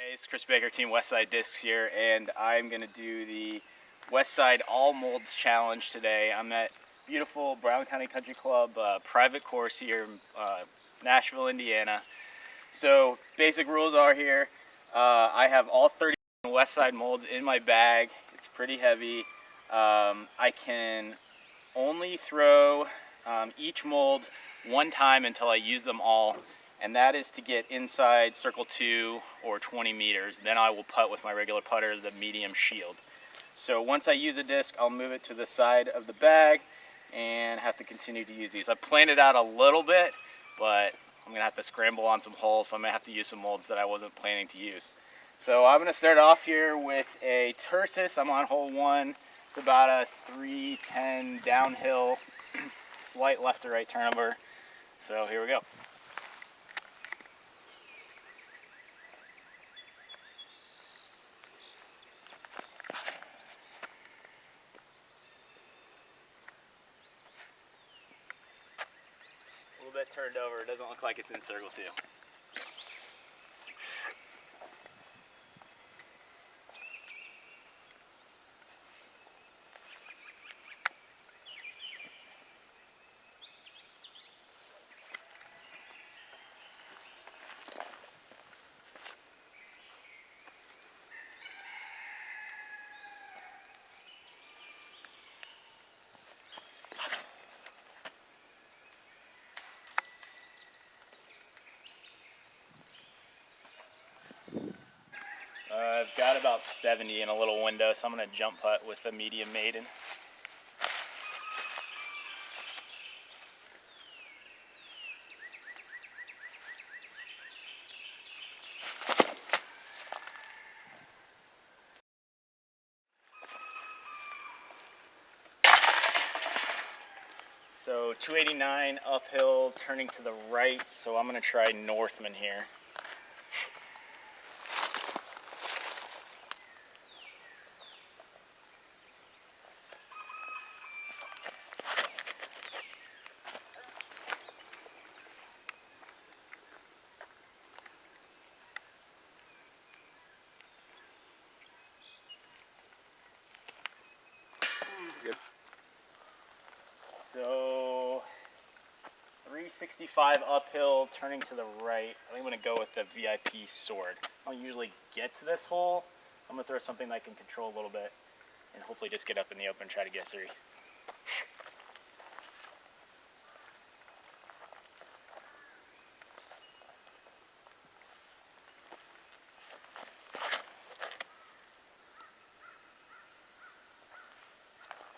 It's Chris Baker, Team Westside Discs here, and I'm going to do the Westside All Molds Challenge today. I'm at beautiful Brown County Country Club private course here in Nashville, Indiana. So basic rules are here. I have all 30 Westside molds in my bag. It's pretty heavy. I can only throw each mold one time until I use them all, and that is to get inside circle 2 or 20 meters. Then I will putt with my regular putter, the medium shield. So once I use a disc, I'll move it to the side of the bag and have to continue to use these. I've planned it out a little bit, but I'm gonna have to scramble on some holes, so I'm gonna have to use some molds that I wasn't planning to use. So I'm gonna start off here with a Tersis. I'm on hole 1. It's about a 310 downhill, slight left to right turnover. So here we go. A little bit turned over. It doesn't look like it's in circle 2. I've got about 70 in a little window, so I'm going to jump putt with the medium maiden. So 289 uphill, turning to the right, so I'm going to try Northman here. Good. So 365 uphill, turning to the right. I think I'm going to go with the VIP sword. I don't usually get to this hole. I'm going to throw something that I can control a little bit and hopefully just get up in the open and try to get 3.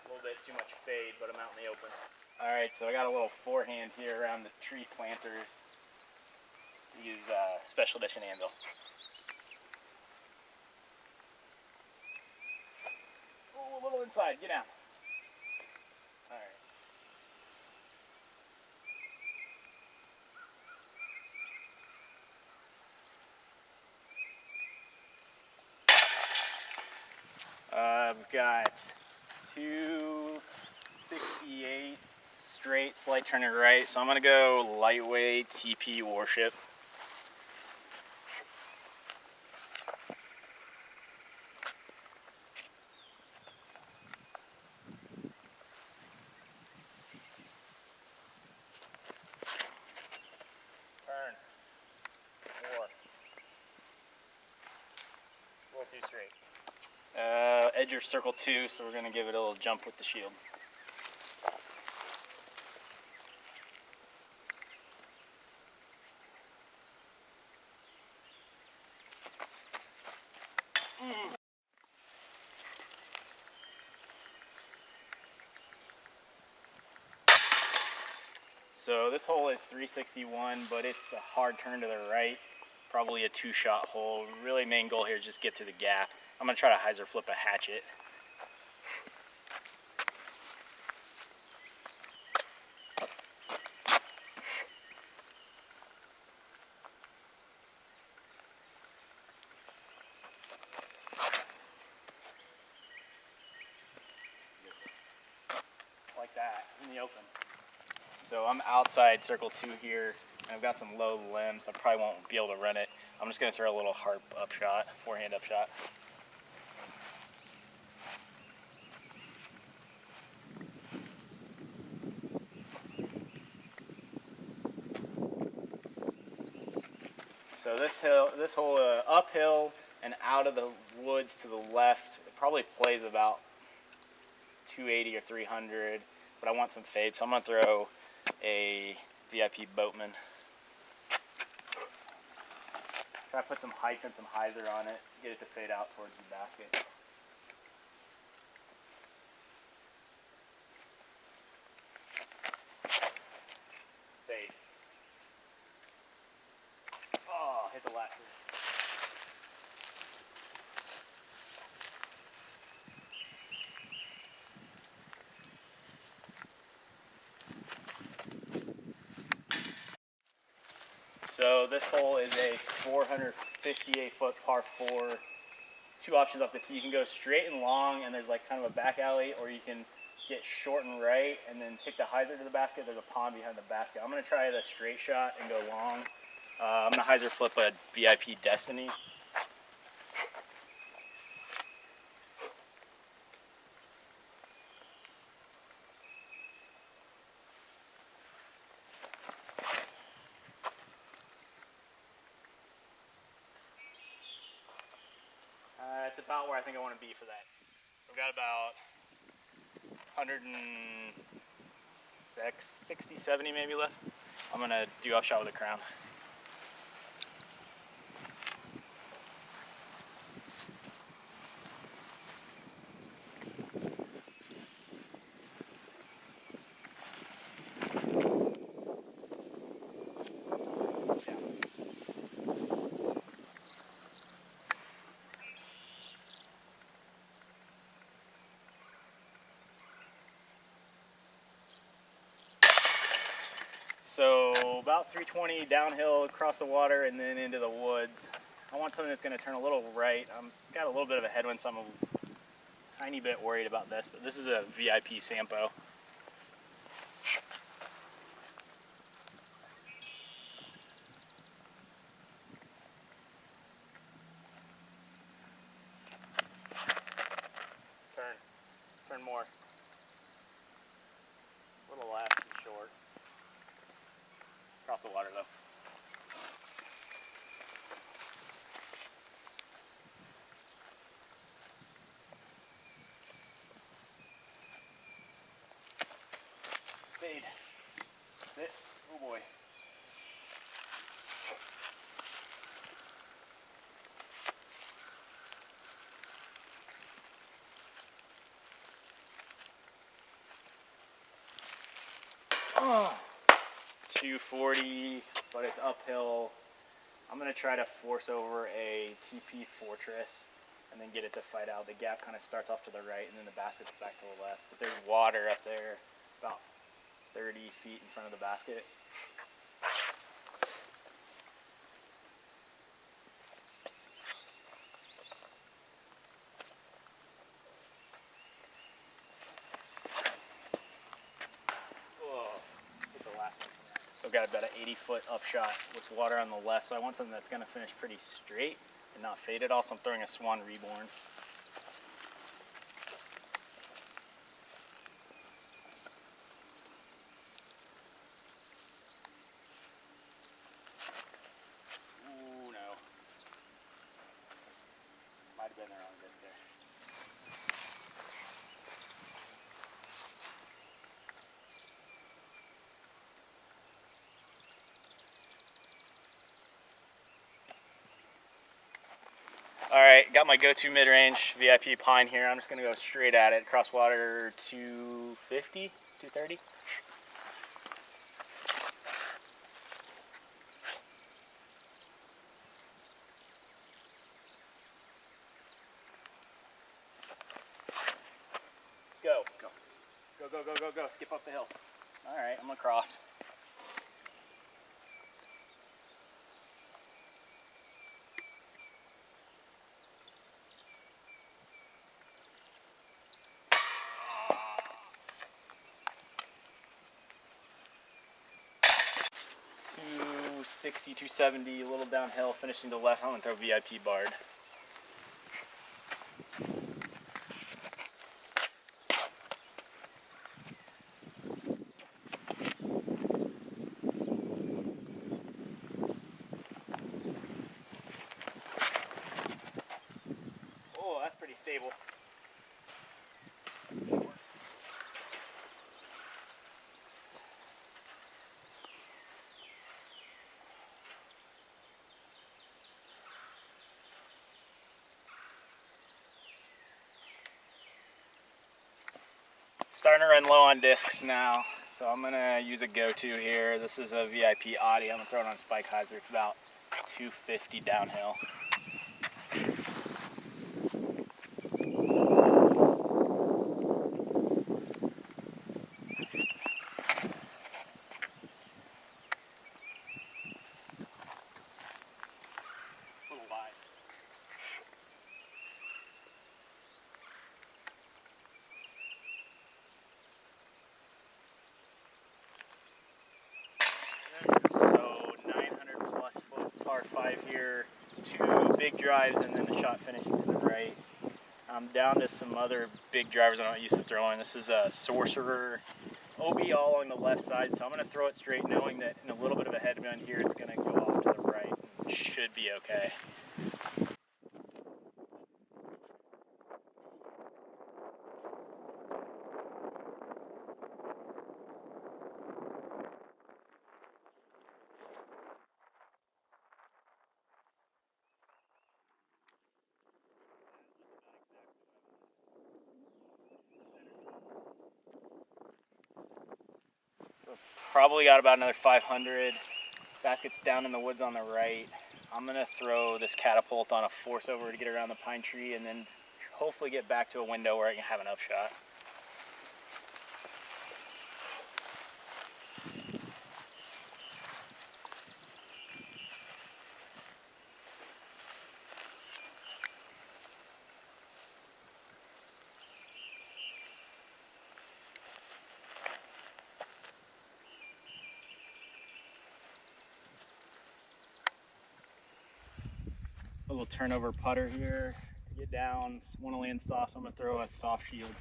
A little bit too much fade, but I'm out in the open. Alright, so I got a little forehand here around the tree planters. Use special edition anvil. Oh, a little inside, get down. Alright. I've got 268 straight, slight turn to right, so I'm going to go lightweight TP Warship. Turn. 4. A little too straight. Edge of circle 2, so we're going to give it a little jump with the shield. So this hole is 361, but it's a hard turn to the right, probably a 2-shot hole. Really main goal here is just get through the gap. I'm going to try to hyzer flip a hatchet. Like that, in the open. So I'm outside circle 2 here. I've got some low limbs. I probably won't be able to run it. I'm just going to throw a little harp upshot, forehand upshot. So this whole uphill and out of the woods to the left, it probably plays about 280 or 300, but I want some fade, so I'm going to throw a VIP Boatman. Try to put some height and some hyzer on it, get it to fade out towards the basket. Fade. Oh, hit the last one. So this hole is a 458-foot par 4. Two options off the tee. You can go straight and long, and there's like kind of a back alley, or you can get short and right, and then take the hyzer to the basket. There's a pond behind the basket. I'm going to try the straight shot and go long. I'm going to hyzer flip a VIP Destiny. It's about where I think I want to be for that. So I've got about 160, 70 maybe left. I'm going to do upshot with a crown. So about 320 downhill across the water and then into the woods. I want something that's going to turn a little right. I've got a little bit of a headwind, so I'm a tiny bit worried about this, but this is a VIP Sampo. Turn more. A little left and short. Across the water though. Fade. Sit. Oh boy. Oh. 240, but it's uphill. I'm going to try to force over a TP Fortress and then get it to fight out. The gap kind of starts off to the right and then the basket's back to the left. But there's water up there about 30 feet in front of the basket. I've got about an 80-foot upshot with water on the left, so I want something that's going to finish pretty straight and not fade at all, so I'm throwing a Swan Reborn. Ooh, no. Might have been there on this there. Alright, got my go-to mid-range VIP Pine here. I'm just going to go straight at it. Cross water 250, 230. Go. Go. Go, go, go, go, go. Skip up the hill. Alright, I'm going to cross. 260, 270, a little downhill, finishing to the left. I'm going to throw VIP barred. Oh, that's pretty stable. Starting to run low on discs now, so I'm gonna use a go-to here. This is a VIP Audi. I'm gonna throw it on spike hyzer. It's about 250 downhill. A little wide. So 900 plus foot par 5 here, 2 big drives and then the shot finishing to the right. I'm down to some other big drivers I'm not used to throwing. This is a Sorcerer OB all along the left side, so I'm going to throw it straight knowing that in a little bit of a headwind here it's going to go off to the right and should be okay. Probably got about another 500. Basket's down in the woods on the right. I'm gonna throw this catapult on a force over to get around the pine tree and then hopefully get back to a window where I can have an upshot. A little turnover putter here to get down. Want to land soft, so I'm going to throw a soft shield.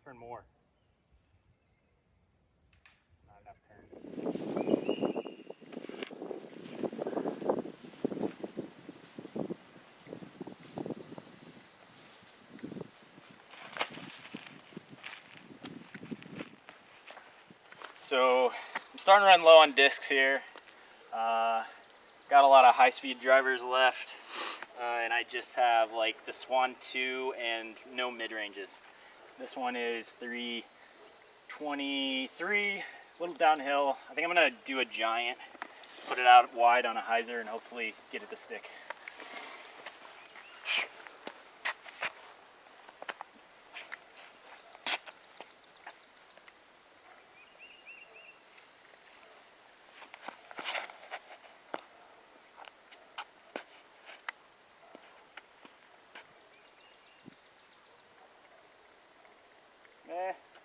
Turn more. Not enough turn. So I'm starting to run low on discs here. Got a lot of high-speed drivers left, and I just have like the Swan 2 and no mid-ranges. This one is 323, a little downhill. I think I'm gonna do a giant. Just put it out wide on a hyzer and hopefully get it to stick.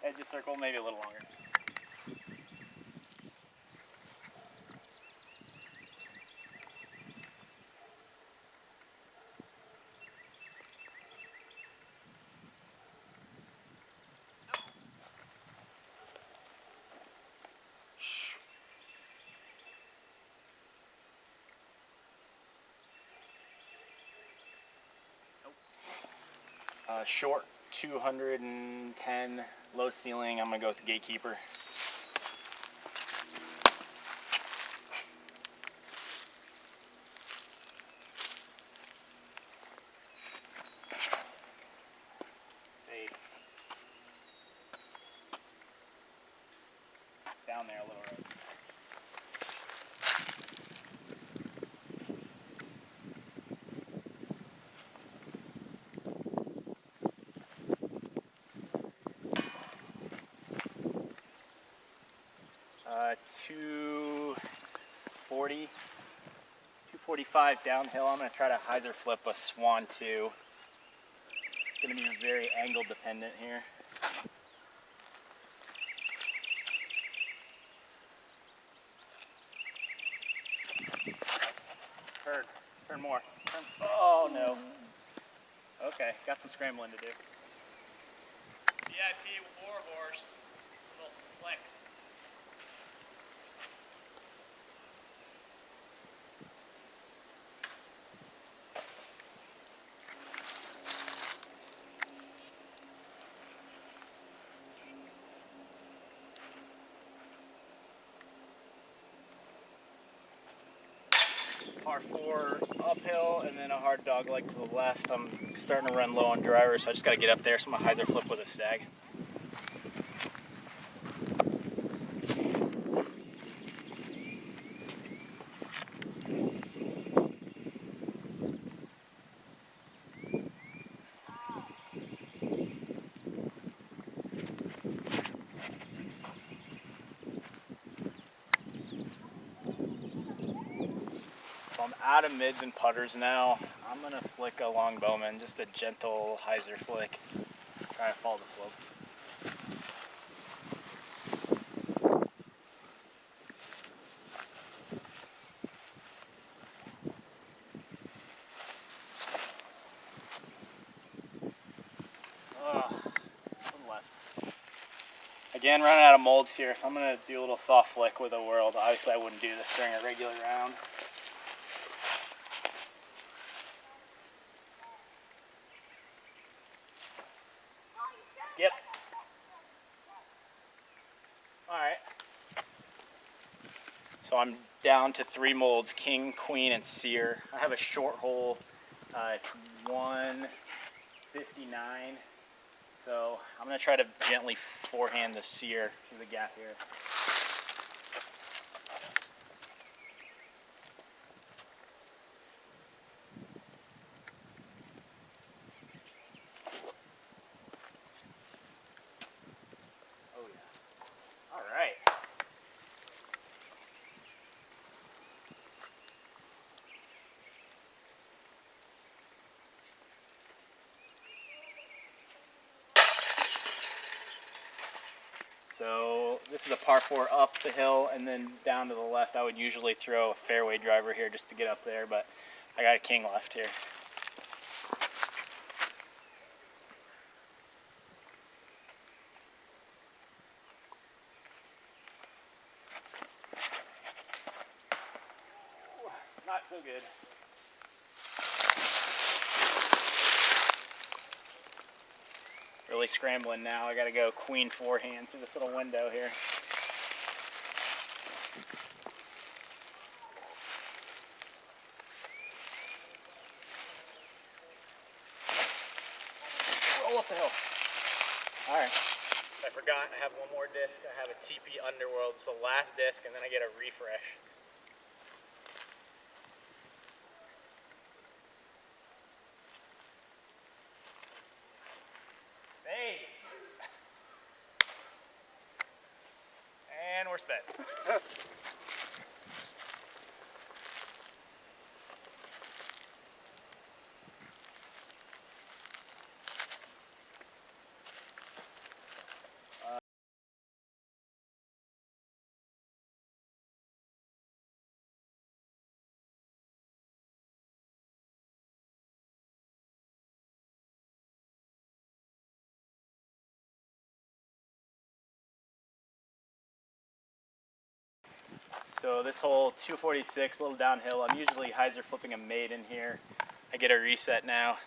Edge of circle, maybe a little longer. Short 210, low ceiling. I'm gonna go with the Gatekeeper. Down there a little right. 245 downhill. I'm going to try to hyzer flip a Swan 2. It's going to be very angle dependent here. Turn more. Oh no. Okay, got some scrambling to do. VIP Warhorse, little flex. Par 4 uphill and then a hard dog leg to the left. I'm starting to run low on driver, so I just got to get up there. So I'm going to hyzer flip with a stag. So I'm out of mids and putters now. I'm going to flick a long bowman, just a gentle hyzer flick. Try to follow the slope. Again, running out of molds here, so I'm going to do a little soft flick with a world. Obviously I wouldn't do this during a regular round. Skip. Alright. So I'm down to 3 molds, king, queen, and seer. I have a short hole, 159. So I'm going to try to gently forehand the seer through the gap here. Oh yeah. All right. So this is a par 4 up the hill and then down to the left. I would usually throw a fairway driver here just to get up there, but I got a king left here. Not so good. Really scrambling now. I got to go queen forehand through this little window here. Roll up the hill. All right. I forgot I have one more disc. I have a TP Underworld. It's the last disc, and then I get a refresh. Hey! And we're spent. So this hole, 246, a little downhill. I'm usually hyzer flipping a maiden here. I get a reset now.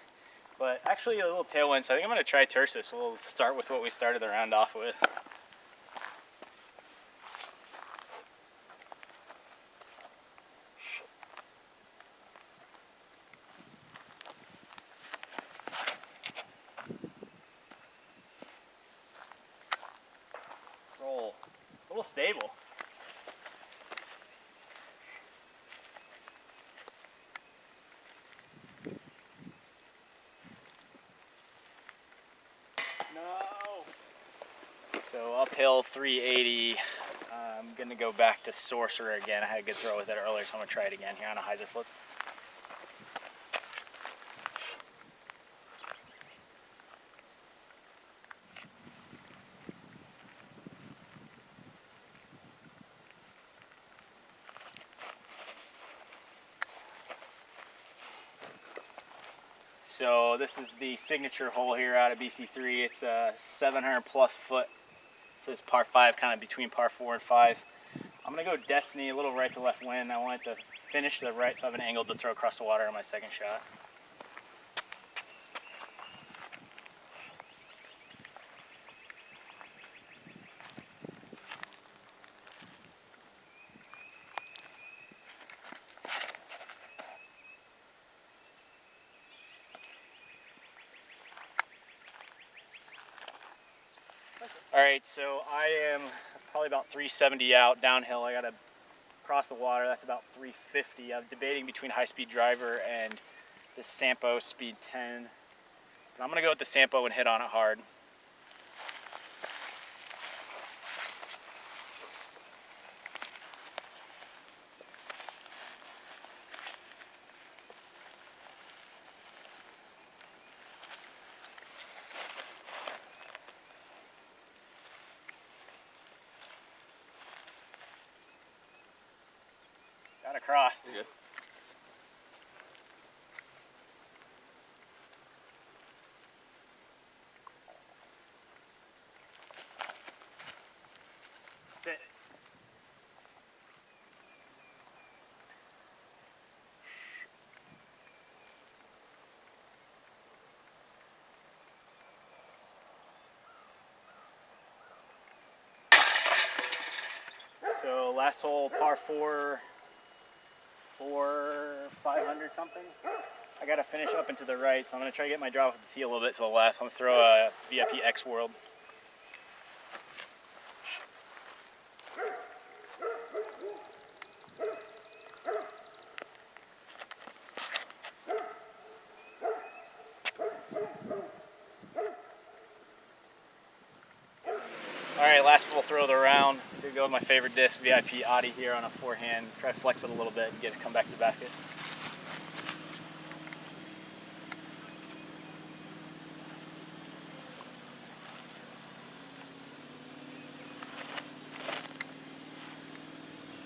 But actually a little tailwind, so I think I'm going to try Tersis. We'll start with what we started the round off with. Roll. A little stable. So uphill 380. I'm going to go back to Sorcerer again. I had a good throw with it earlier, so I'm going to try it again here on a hyzer flip. so this is the signature hole here out of BC3. It's a 700 plus foot. It says par 5, kind of between par 4 and 5. I'm gonna go Destiny, a little right to left wind. I want it to finish to the right, so I have an angle to throw across the water on my second shot. All right, so I am probably about 370 out downhill. I gotta cross the water. That's about 350. I'm debating between high-speed driver and the Sampo Speed 10. But I'm gonna go with the Sampo and hit on it hard. Got it crossed. Good. Sit. So last hole, par 4, 500 something. I gotta finish up and to the right, so I'm gonna try to get my drive off the tee a little bit to the left. I'm gonna throw a VIP X World. All right, last full throw of the round. Here go with my favorite disc, VIP Audi here on a forehand. Try to flex it a little bit and get it come back to the basket.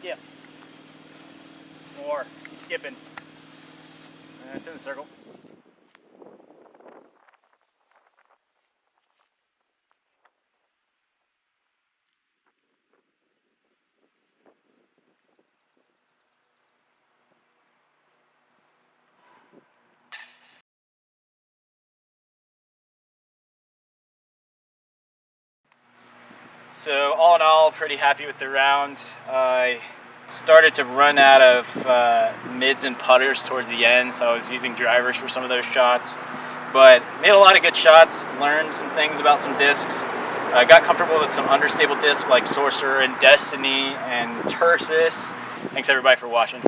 Yeah. More. Keep skipping. And it's in the circle. So all in all, pretty happy with the round. I started to run out of mids and putters towards the end, so I was using drivers for some of those shots. But made a lot of good shots, learned some things about some discs. I got comfortable with some understable discs like Sorcerer and Destiny and Tursus. Thanks everybody for watching.